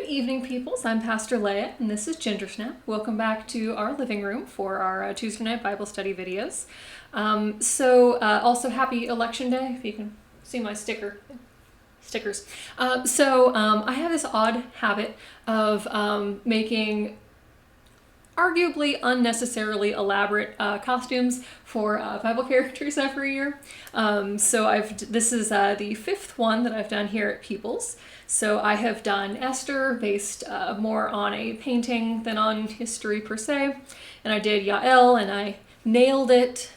Good evening, peoples. I'm Pastor Leia, and this is Gingersnap. Welcome back to our living room for our Tuesday night Bible study videos. Also happy Election Day, if you can see my stickers. I have this odd habit of making arguably unnecessarily elaborate costumes for Bible characters every year. This is the fifth one that I've done here at Peoples. So I have done Esther based more on a painting than on history per se. And I did Yael and I nailed it,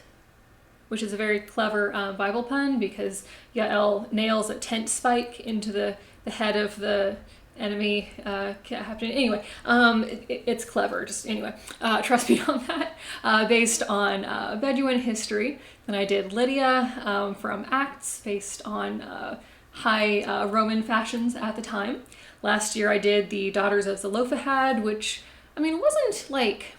which is a very clever Bible pun because Yael nails a tent spike into the head of the enemy captain. Anyway, it's clever. Trust me on that. Based on Bedouin history. Then I did Lydia from Acts, based on high Roman fashions at the time. Last year I did the Daughters of Zelophehad, which, I mean, wasn't like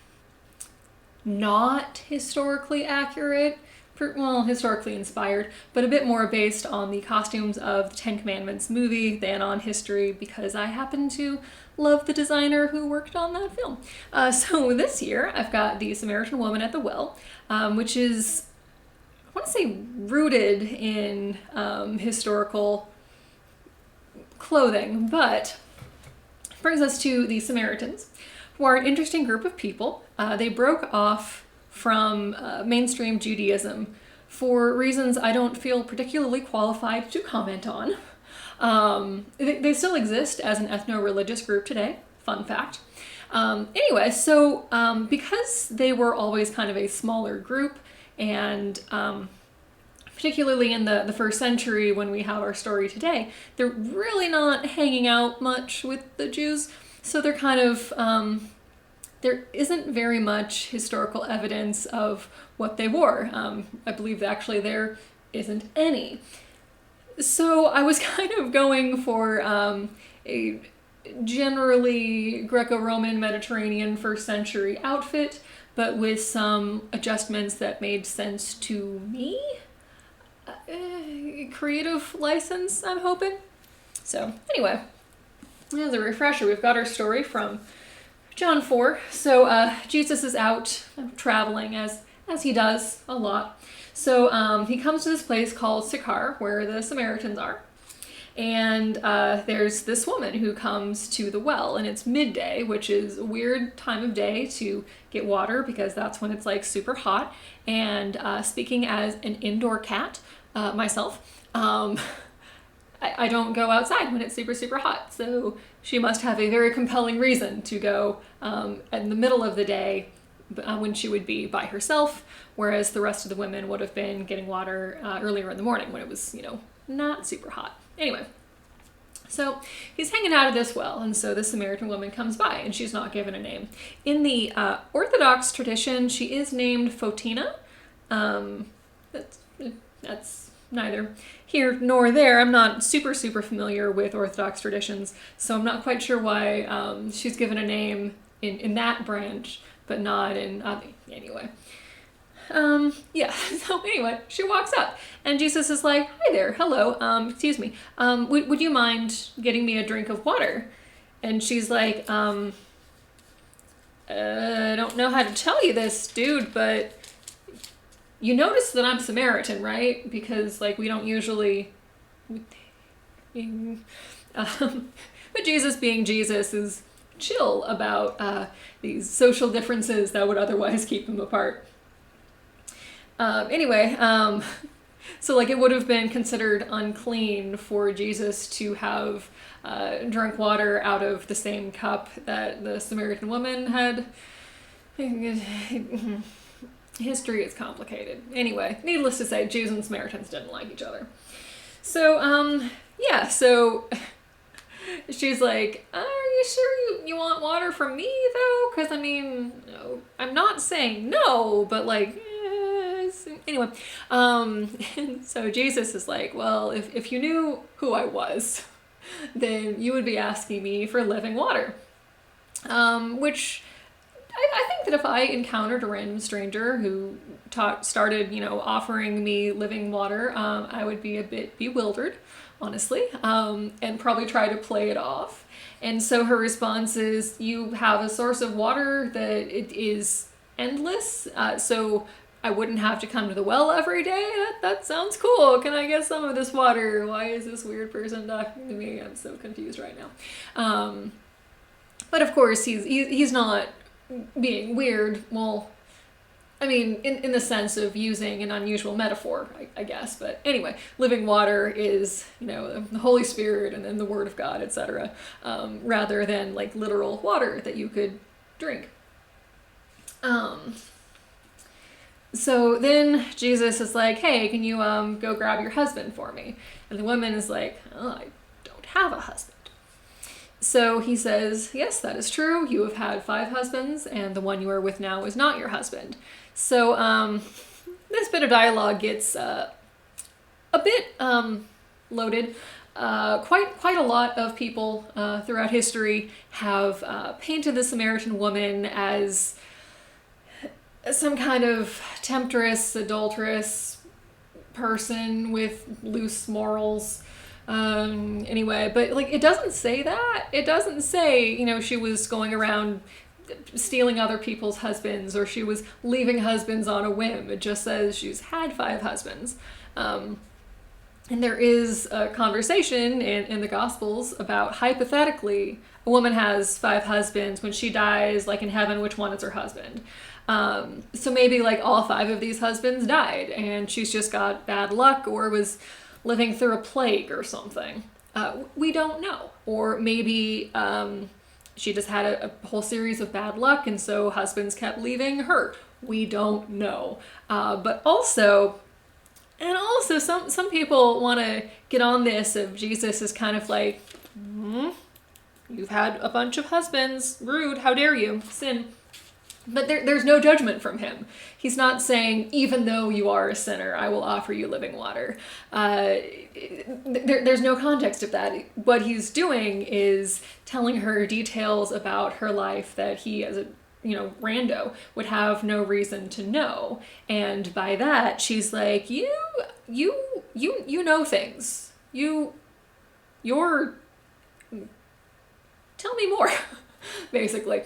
not historically accurate. Well, historically inspired, but a bit more based on the costumes of the Ten Commandments movie than on history because I happen to love the designer who worked on that film. So this year I've got the Samaritan woman at the well, which is, I want to say, rooted in historical clothing, but brings us to the Samaritans, who are an interesting group of people. They broke off from mainstream Judaism for reasons I don't feel particularly qualified to comment on. They still exist as an ethno-religious group today, fun fact. Because they were always kind of a smaller group, and particularly in the first century when we have our story today, they're really not hanging out much with the Jews, so they're kind of there isn't very much historical evidence of what they wore. I believe actually there isn't any. So I was kind of going for a generally Greco-Roman Mediterranean first century outfit, but with some adjustments that made sense to me. Creative license, I'm hoping. So anyway, as a refresher, we've got our story from John 4. So Jesus is out traveling as he does a lot. So he comes to this place called Sychar, where the Samaritans are. And there's this woman who comes to the well, and it's midday, which is a weird time of day to get water because that's when it's like super hot. And speaking as an indoor cat myself, I don't go outside when it's super, super hot. So she must have a very compelling reason to go in the middle of the day when she would be by herself, whereas the rest of the women would have been getting water earlier in the morning when it was, not super hot. Anyway, so he's hanging out at this well, and so the Samaritan woman comes by, and she's not given a name. In the Orthodox tradition, she is named Fotina. That's neither here nor there. I'm not super familiar with Orthodox traditions, so I'm not quite sure why she's given a name in that branch, but not in anyway. So anyway, she walks up, and Jesus is like, "Hi there, hello, excuse me, would you mind getting me a drink of water?" And she's like, "I don't know how to tell you this, dude, but you notice that I'm Samaritan, right? Because, we don't usually..." But Jesus, being Jesus, is chill about these social differences that would otherwise keep them apart. So, it would have been considered unclean for Jesus to have drunk water out of the same cup that the Samaritan woman had. History is complicated. Anyway, needless to say, Jews and Samaritans didn't like each other. So, so she's like, "Are you sure you want water from me, though? Because, no, I'm not saying no, but, anyway." And so Jesus is like, "Well, if you knew who I was, then you would be asking me for living water." Which... I think that if I encountered a random stranger who started, offering me living water, I would be a bit bewildered. honestly, and probably try to play it off. And so her response is, you have a source of water that it is endless, so I wouldn't have to come to the well every day. That sounds cool. Can I get some of this water? Why is this weird person talking to me? I'm so confused right now. But of course, he's not being weird. Well, I mean, in the sense of using an unusual metaphor, I guess. But anyway, living water is, the Holy Spirit and then the Word of God, etc., rather than like literal water that you could drink. So then Jesus is like, hey, can you go grab your husband for me? And the woman is like, oh, I don't have a husband. So he says, yes, that is true. You have had 5 husbands, and the one you are with now is not your husband. So this bit of dialogue gets a bit loaded. Quite a lot of people throughout history have painted the Samaritan woman as some kind of temptress, adulteress person with loose morals. Anyway, but like, it doesn't say that. It doesn't say, she was going around stealing other people's husbands, or she was leaving husbands on a whim. It just says she's had 5 husbands. And there is a conversation in the Gospels about, hypothetically, a woman has 5 husbands. When she dies, like in heaven, which one is her husband? So maybe like all 5 of these husbands died, and she's just got bad luck, or was living through a plague or something. We don't know. Or maybe she just had a whole series of bad luck, and so husbands kept leaving her. We don't know. But also some people want to get on this of Jesus is kind of like, you've had a bunch of husbands, rude, how dare you, sin. But there's no judgment from him. He's not saying, even though you are a sinner, I will offer you living water. There's no context of that. What he's doing is telling her details about her life that he, as a rando, would have no reason to know. And by that, she's like, you know things. You're tell me more, basically.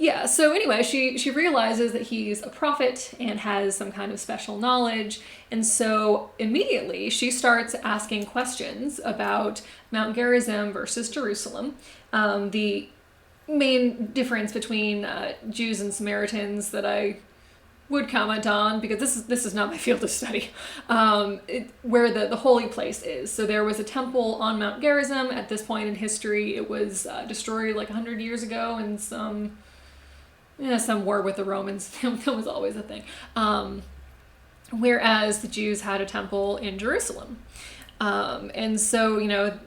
Yeah, so anyway, she realizes that he's a prophet and has some kind of special knowledge, and so immediately she starts asking questions about Mount Gerizim versus Jerusalem, the main difference between Jews and Samaritans that I would comment on, because this is not my field of study, where the holy place is. So there was a temple on Mount Gerizim. At this point in history, it was destroyed like 100 years ago, and some war with the Romans. That was always a thing. Whereas the Jews had a temple in Jerusalem. And so,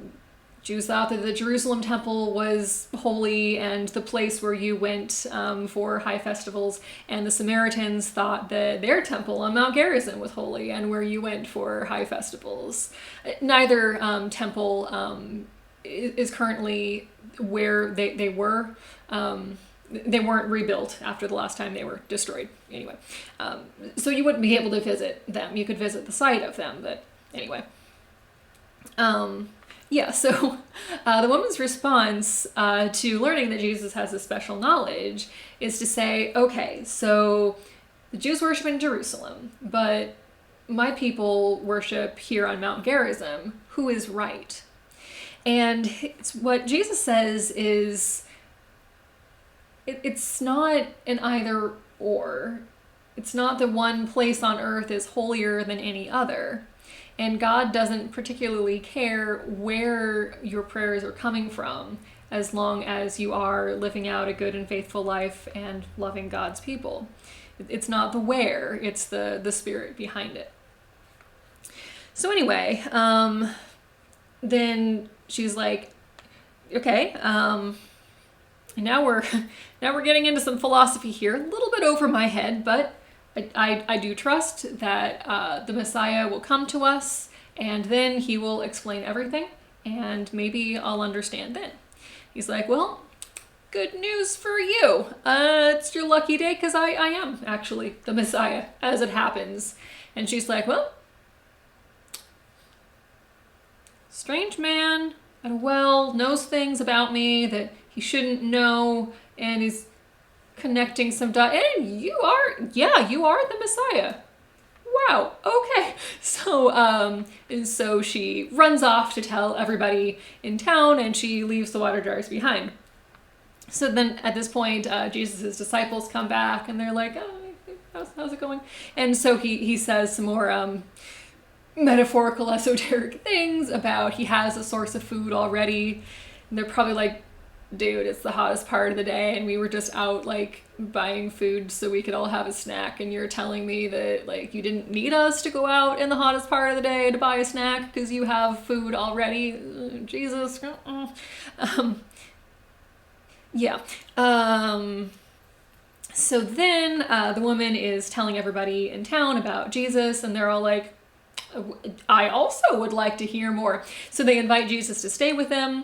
Jews thought that the Jerusalem temple was holy and the place where you went for high festivals. And the Samaritans thought that their temple on Mount Gerizim was holy and where you went for high festivals. Neither temple is currently where they were. They weren't rebuilt after the last time they were destroyed. Anyway, so you wouldn't be able to visit them. You could visit the site of them, but anyway. Yeah, so the woman's response to learning that Jesus has a special knowledge is to say, okay, so the Jews worship in Jerusalem, but my people worship here on Mount Gerizim. Who is right? And what Jesus says is, it's not an either or. It's not that one place on earth is holier than any other. And God doesn't particularly care where your prayers are coming from, as long as you are living out a good and faithful life and loving God's people. It's not the where, it's the spirit behind it. So anyway, then she's like, okay, now we're getting into some philosophy here, a little bit over my head, but I do trust that the Messiah will come to us, and then he will explain everything, and maybe I'll understand then. He's like, well, good news for you. It's your lucky day, because I am actually the Messiah, as it happens. And she's like, well, strange man at a well knows things about me that he shouldn't know, and he's connecting some dots. And you are the Messiah. Wow, okay. And so she runs off to tell everybody in town, and she leaves the water jars behind. So then at this point, Jesus' disciples come back, and they're like, oh, how's it going? And so he says some more metaphorical, esoteric things about he has a source of food already. And they're probably like, dude, it's the hottest part of the day, and we were just out like buying food so we could all have a snack, and you're telling me that like you didn't need us to go out in the hottest part of the day to buy a snack because you have food already. Jesus. Yeah. So then the woman is telling everybody in town about Jesus, and they're all like, I also would like to hear more. So they invite Jesus to stay with them,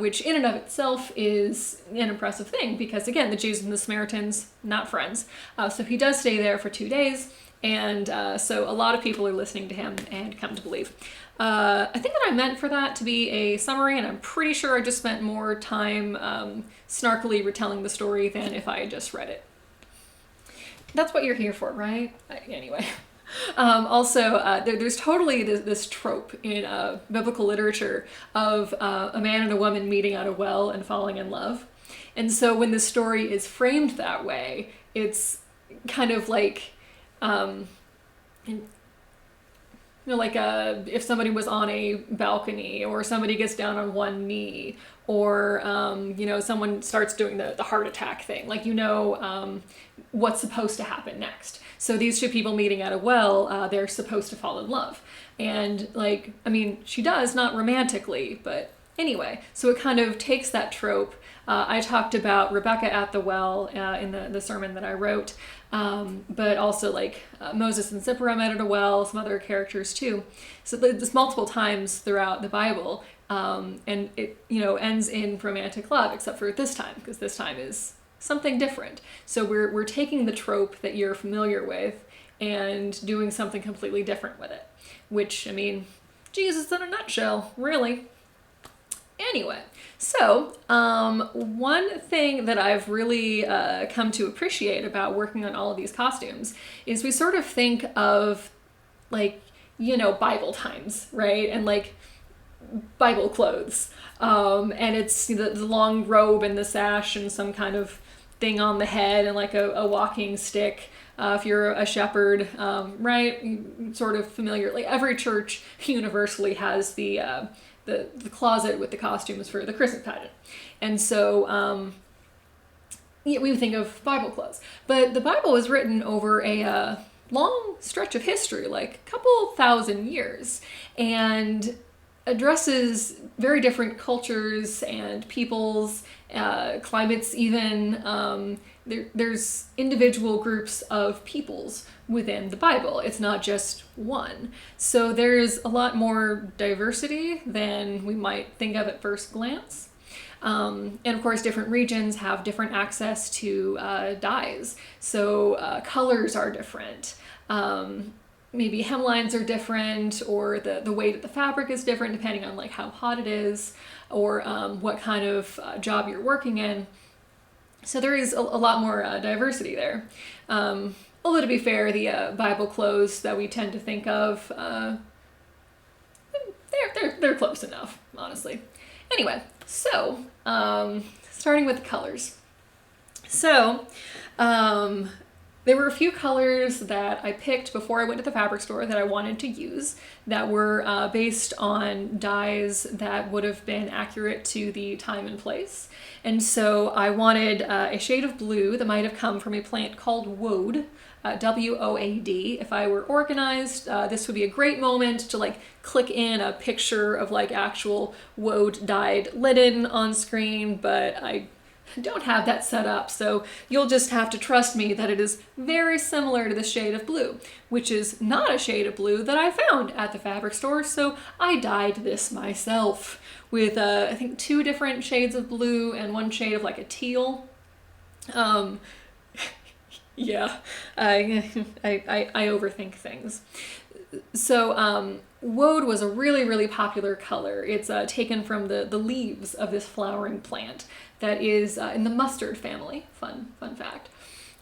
which in and of itself is an impressive thing because, again, the Jews and the Samaritans, not friends. So he does stay there for 2 days, and so a lot of people are listening to him and come to believe. I think that I meant for that to be a summary, and I'm pretty sure I just spent more time snarkily retelling the story than if I had just read it. That's what you're here for, right? Anyway. There's totally this trope in biblical literature of a man and a woman meeting at a well and falling in love. And so when the story is framed that way, it's kind of like, if somebody was on a balcony, or somebody gets down on one knee, or, someone starts doing the heart attack thing, what's supposed to happen next. So these two people meeting at a well, they're supposed to fall in love. And she does, not romantically, but anyway. So it kind of takes that trope. I talked about Rebecca at the well in the sermon that I wrote, but also Moses and Zipporah met at a well, some other characters too. So there's multiple times throughout the Bible, and it ends in romantic love, except for this time, because this time is something different. So we're taking the trope that you're familiar with and doing something completely different with it, which, Jesus in a nutshell, really. Anyway, so one thing that I've really come to appreciate about working on all of these costumes is we sort of think of Bible times, right? And Bible clothes. And it's the long robe and the sash and some kind of thing on the head and a walking stick. If you're a shepherd, right? You're sort of familiar. Every church universally has the closet with the costumes for the Christmas pageant. And so we think of Bible clothes. But the Bible was written over a long stretch of history, a couple thousand years, and addresses very different cultures and peoples, climates even. There's individual groups of peoples within the Bible. It's not just one. So there's a lot more diversity than we might think of at first glance. And of course, different regions have different access to dyes. So colors are different. Maybe hemlines are different, or the weight of the fabric is different depending on how hot it is, or what kind of job you're working in. So there is a lot more diversity there. Although to be fair, the Bible clothes that we tend to think of, they're close enough, honestly. Anyway, so starting with the colors. So there were a few colors that I picked before I went to the fabric store that I wanted to use that were based on dyes that would have been accurate to the time and place. And so I wanted a shade of blue that might have come from a plant called woad, W-O-A-D. If I were organized, this would be a great moment to click in a picture of actual woad dyed linen on screen, but I don't have that set up, so you'll just have to trust me that it is very similar to the shade of blue, which is not a shade of blue that I found at the fabric store, so I dyed this myself with I think 2 different shades of blue and 1 shade of a teal. Yeah, I overthink things. So woad was a really, really popular color. It's taken from the leaves of this flowering plant that is in the mustard family. Fun fact.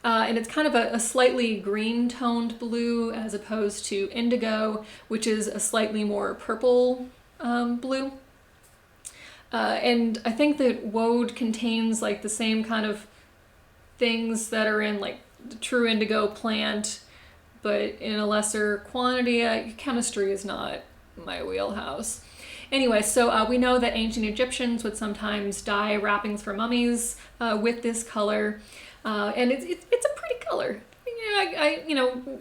And it's kind of a slightly green toned blue as opposed to indigo, which is a slightly more purple blue. And I think that woad contains like the same kind of things that are in like the true indigo plant, but in a lesser quantity. Chemistry is not my wheelhouse. Anyway, so we know that ancient Egyptians would sometimes dye wrappings for mummies with this color, and it's a pretty color. I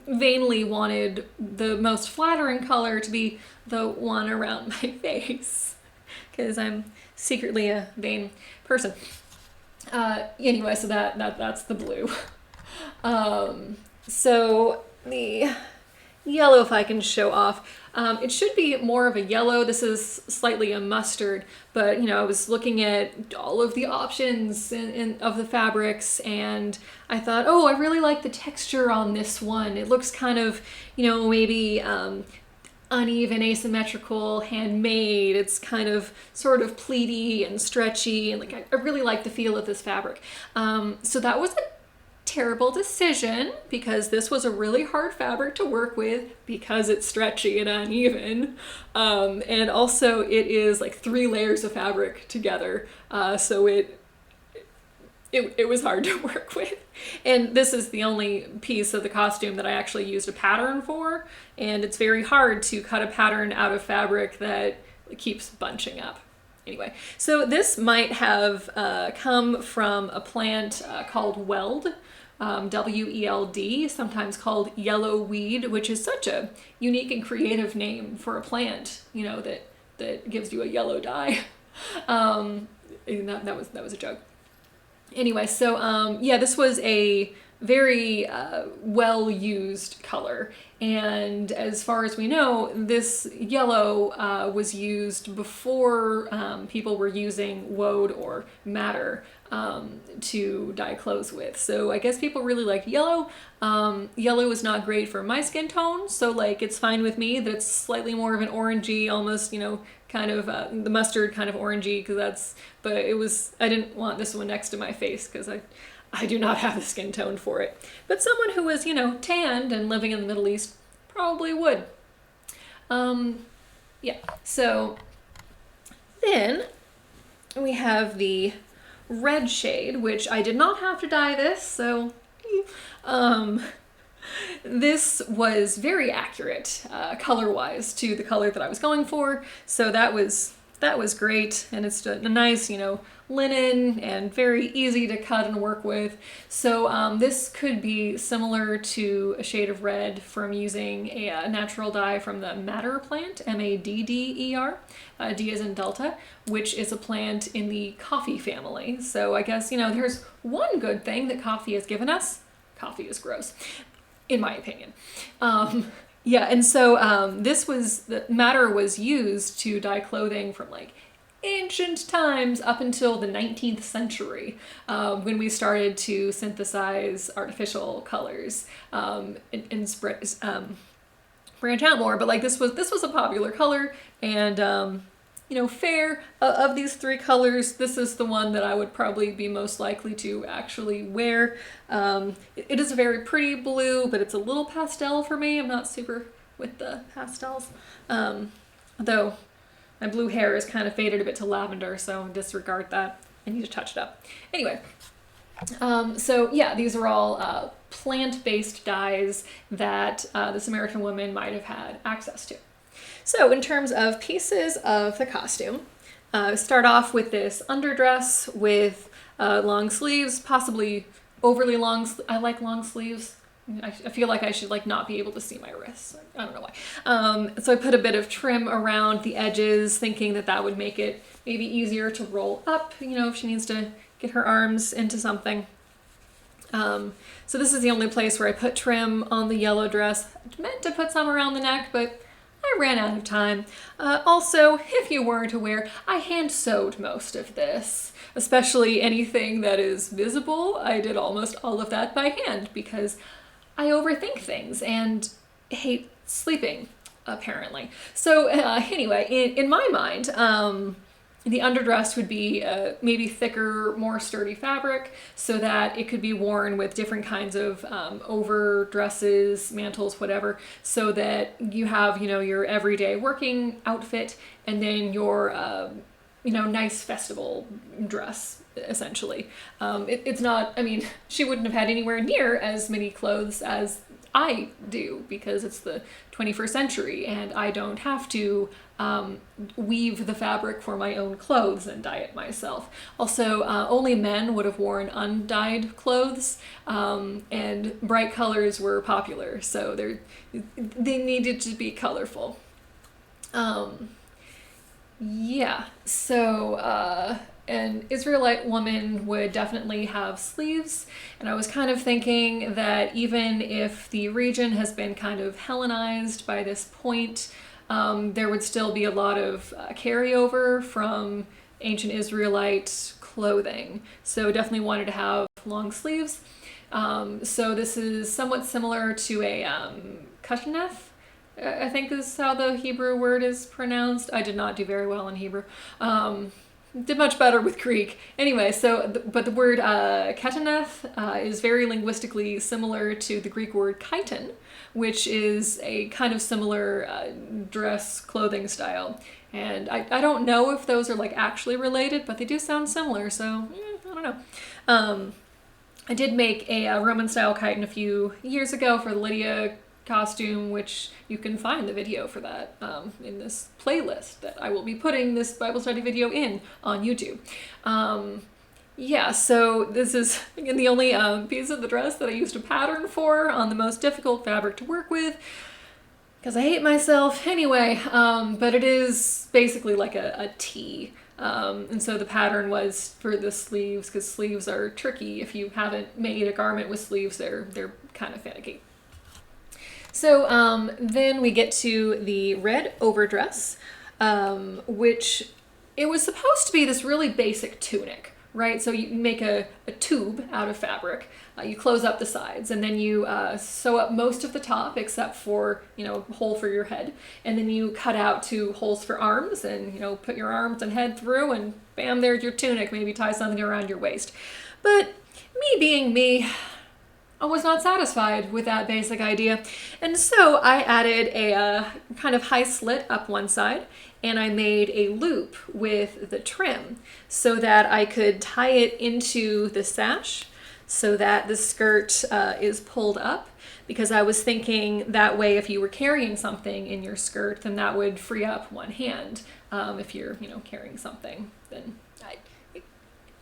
vainly wanted the most flattering color to be the one around my face, because I'm secretly a vain person. Anyway, so that's the blue. So the yellow, if I can show off, it should be more of a yellow. This is slightly a mustard, but I was looking at all of the options of the fabrics, and I thought, oh, I really like the texture on this one. It looks kind of, maybe uneven, asymmetrical, handmade. It's kind of sort of pleaty and stretchy, and like I really like the feel of this fabric. So that was a terrible decision, because this was a really hard fabric to work with because it's stretchy and uneven, and also it is like 3 layers of fabric together, so it was hard to work with. And this is the only piece of the costume that I actually used a pattern for, and it's very hard to cut a pattern out of fabric that keeps bunching up. Anyway, so this might have come from a plant called weld, W-E-L-D, sometimes called yellow weed, which is such a unique and creative name for a plant, that gives you a yellow dye. And that was a joke. Anyway, so this was a very well-used color, and as far as we know, this yellow was used before people were using woad or madder to dye clothes with. So I guess people really like yellow. Yellow is not great for my skin tone, so like it's fine with me that it's slightly more of an orangey, almost, kind of the mustard kind of orangey, but I didn't want this one next to my face because I do not have the skin tone for it. But someone who was, tanned and living in the Middle East probably would. So then we have the red shade, which I did not have to dye this, so this was very accurate color-wise to the color that I was going for, so that was great, and it's a nice, linen and very easy to cut and work with. So this could be similar to a shade of red from using a natural dye from the madder plant, M-A-D-D-E-R, D as in Delta, which is a plant in the coffee family. So I guess, there's one good thing that coffee has given us. Coffee is gross, in my opinion. And so the madder was used to dye clothing from like ancient times up until the 19th century, when we started to synthesize artificial colors and branch out more. But like this was a popular color, and fair of these 3 colors, this is the one that I would probably be most likely to actually wear. It is a very pretty blue, but it's a little pastel for me. I'm not super with the pastels, though my blue hair is kind of faded a bit to lavender, so disregard that. I need to touch it up. Anyway, these are all plant-based dyes that the Samaritan woman might have had access to. So in terms of pieces of the costume, start off with this underdress with long sleeves, possibly overly long. I like long sleeves. I feel like I should not be able to see my wrists. I don't know why. So I put a bit of trim around the edges, thinking that would make it maybe easier to roll up, if she needs to get her arms into something. So this is the only place where I put trim on the yellow dress. I meant to put some around the neck, but I ran out of time. Also, if you weren't aware, I hand sewed most of this, especially anything that is visible. I did almost all of that by hand because I overthink things and hate sleeping apparently. So anyway, in my mind, the underdress would be maybe thicker, more sturdy fabric so that it could be worn with different kinds of overdresses, mantles, whatever, so that you have, your everyday working outfit and then your, nice festival dress, essentially. It's not, she wouldn't have had anywhere near as many clothes as I do because it's the 21st century and I don't have to weave the fabric for my own clothes and dye it myself. Also, only men would have worn undyed clothes, and bright colors were popular, so they needed to be colorful. So an Israelite woman would definitely have sleeves, and I was kind of thinking that even if the region has been kind of Hellenized by this point, there would still be a lot of carryover from ancient Israelite clothing. So definitely wanted to have long sleeves. So this is somewhat similar to a kashnef, I think is how the Hebrew word is pronounced. I did not do very well in Hebrew. Did much better with Greek. Anyway, but the word ketaneth is very linguistically similar to the Greek word chiton, which is a kind of similar dress clothing style. And I don't know if those are like actually related, but they do sound similar, so I don't know. I did make a Roman style chiton a few years ago for the Lydia costume, which you can find the video for that in this playlist that I will be putting this Bible study video in on YouTube. So this is again the only piece of the dress that I used a pattern for on the most difficult fabric to work with because I hate myself anyway, but it is basically like a tee. And so the pattern was for the sleeves, because sleeves are tricky. If you haven't made a garment with sleeves, they're kind of finicky. So then we get to the red overdress, which it was supposed to be this really basic tunic, right? So you make a tube out of fabric, you close up the sides, and then you sew up most of the top except for, a hole for your head. And then you cut out 2 holes for arms and, put your arms and head through and bam, there's your tunic. Maybe tie something around your waist. But me being me, I was not satisfied with that basic idea. And so I added a kind of high slit up one side, and I made a loop with the trim so that I could tie it into the sash so that the skirt is pulled up, because I was thinking that way if you were carrying something in your skirt, then that would free up one hand. If you're, carrying something, then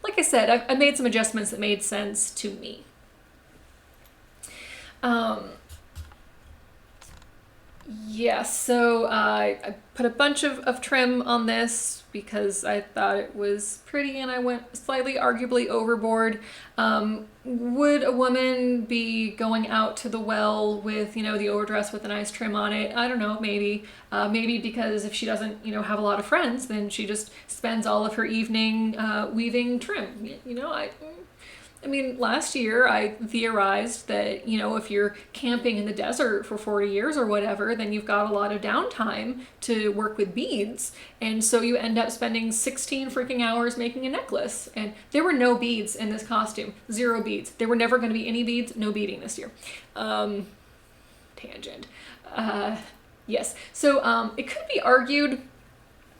like I said, I made some adjustments that made sense to me. So I put a bunch of trim on this because I thought it was pretty and I went slightly arguably overboard. Would a woman be going out to the well with, the overdress with a nice trim on it? I don't know, maybe. Maybe because if she doesn't, have a lot of friends, then she just spends all of her evening weaving trim. Last year I theorized that, if you're camping in the desert for 40 years or whatever, then you've got a lot of downtime to work with beads. And so you end up spending 16 freaking hours making a necklace. And there were no beads in this costume. 0 beads. There were never going to be any beads. No beading this year. Tangent. Yes. So it could be argued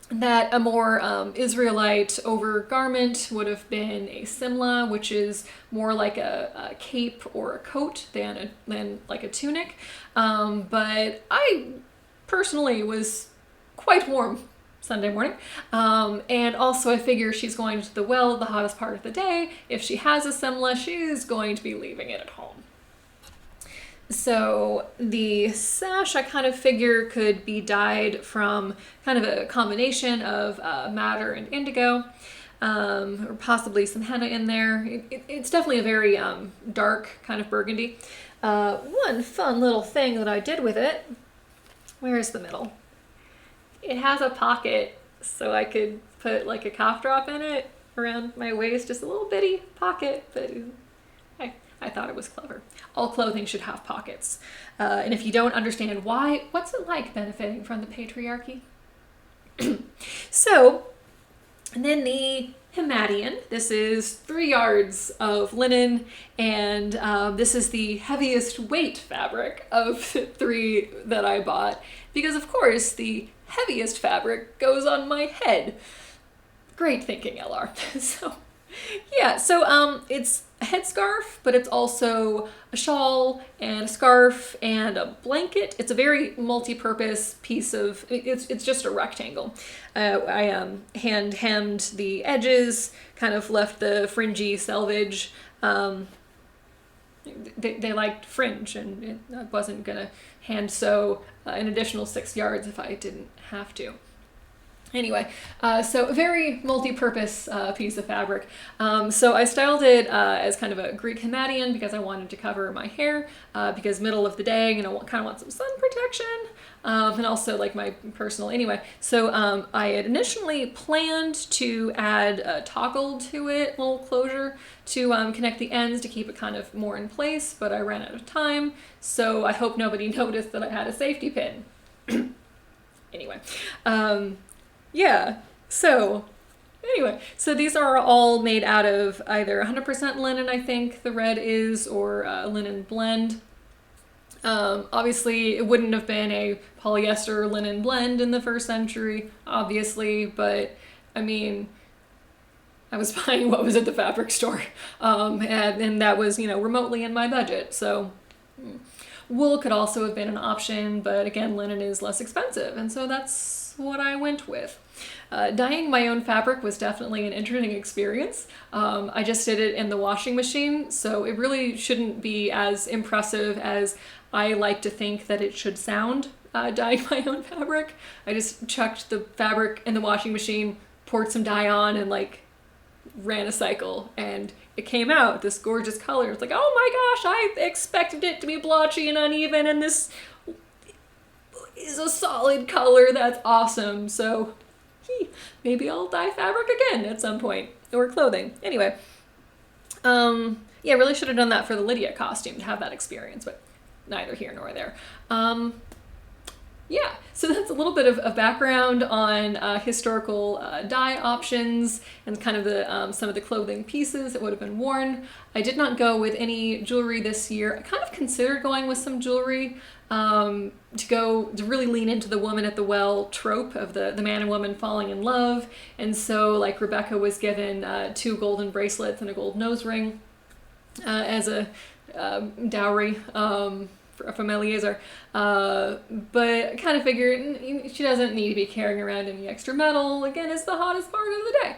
that a more Israelite overgarment would have been a simla, which is more like a cape or a coat than like a tunic. But I personally was quite warm Sunday morning. And also I figure she's going to the well the hottest part of the day. If she has a simla, she's going to be leaving it at home. So the sash I kind of figure could be dyed from kind of a combination of madder and indigo, or possibly some henna in there. It's definitely a very dark kind of burgundy. One fun little thing that I did with it, where's the middle? It has a pocket so I could put like a cough drop in it around my waist, just a little bitty pocket, but I thought it was clever. All clothing should have pockets. And if you don't understand why, what's it like benefiting from the patriarchy? So, and then the Himadian. This is 3 yards of linen, and this is the heaviest weight fabric of 3 that I bought, because of course the heaviest fabric goes on my head. Great thinking, LR. So, yeah, so it's a headscarf, but it's also a shawl and a scarf and a blanket. It's a very multi-purpose piece of, it's just a rectangle. I hand hemmed the edges, kind of left the fringy selvage. They liked fringe, and I wasn't gonna hand sew an additional 6 yards if I didn't have to. Anyway, so a very multi-purpose piece of fabric. So I styled it as kind of a Greek Himadian because I wanted to cover my hair, because middle of the day, kind of want some sun protection, and also like my personal, anyway. So I had initially planned to add a toggle to it, little closure, to connect the ends to keep it kind of more in place, but I ran out of time, so I hope nobody noticed that I had a safety pin. Anyway. Yeah, so anyway, so these are all made out of either 100% linen, I think the red is, or a linen blend. Obviously, it wouldn't have been a polyester linen blend in the 1st century, obviously, but I mean, I was buying what was at the fabric store, and that was, remotely in my budget, so wool could also have been an option, but again, linen is less expensive, and so that's what I went with. Dyeing my own fabric was definitely an interesting experience. I just did it in the washing machine, so it really shouldn't be as impressive as I like to think that it should sound, dyeing my own fabric. I just chucked the fabric in the washing machine, poured some dye on, and ran a cycle, and it came out this gorgeous color. It's like, oh my gosh, I expected it to be blotchy and uneven, and this is a solid color. That's awesome. So maybe I'll dye fabric again at some point, or clothing. Anyway, yeah, really should have done that for the Lydia costume to have that experience, but neither here nor there. Yeah, so that's a little bit of background on historical dye options and kind of the some of the clothing pieces that would have been worn. I did not go with any jewelry this year. I kind of considered going with some jewelry to really lean into the woman at the well trope of the man and woman falling in love. And so like Rebecca was given 2 golden bracelets and a gold nose ring as a dowry from Eliezer, but I kind of figured she doesn't need to be carrying around any extra metal. Again, it's the hottest part of the day.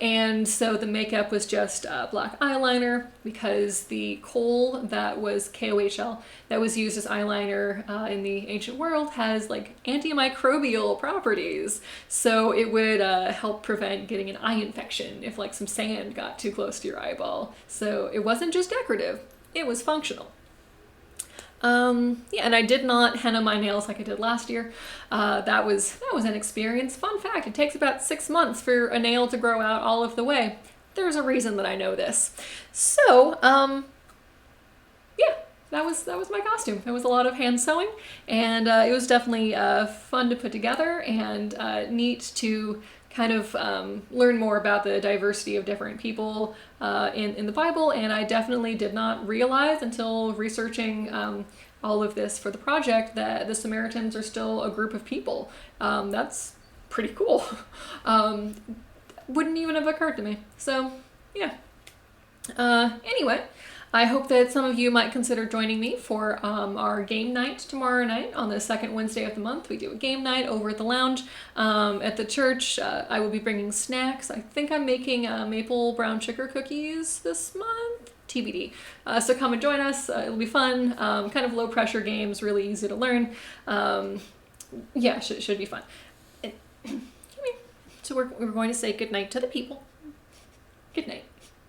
And so the makeup was just black eyeliner, because the kohl that was KOHL that was used as eyeliner in the ancient world has like antimicrobial properties, so it would help prevent getting an eye infection if like some sand got too close to your eyeball. So it wasn't just decorative, it was functional. Yeah, and I did not henna my nails like I did last year. That was an experience. Fun fact, it takes about 6 months for a nail to grow out all of the way. There's a reason that I know this. So, yeah, that was my costume. It was a lot of hand sewing, and it was definitely fun to put together, and neat to kind of learn more about the diversity of different people in the Bible. And I definitely did not realize until researching all of this for the project that the Samaritans are still a group of people. That's pretty cool. Wouldn't even have occurred to me. So yeah. Anyway, I hope that some of you might consider joining me for our game night tomorrow night on the 2nd Wednesday of the month. We do a game night over at the lounge at the church. I will be bringing snacks. I think I'm making maple brown sugar cookies this month, TBD. So come and join us. It'll be fun. Kind of low pressure games, really easy to learn. Yeah, should be fun. So we're going to say good night to the people. Good night.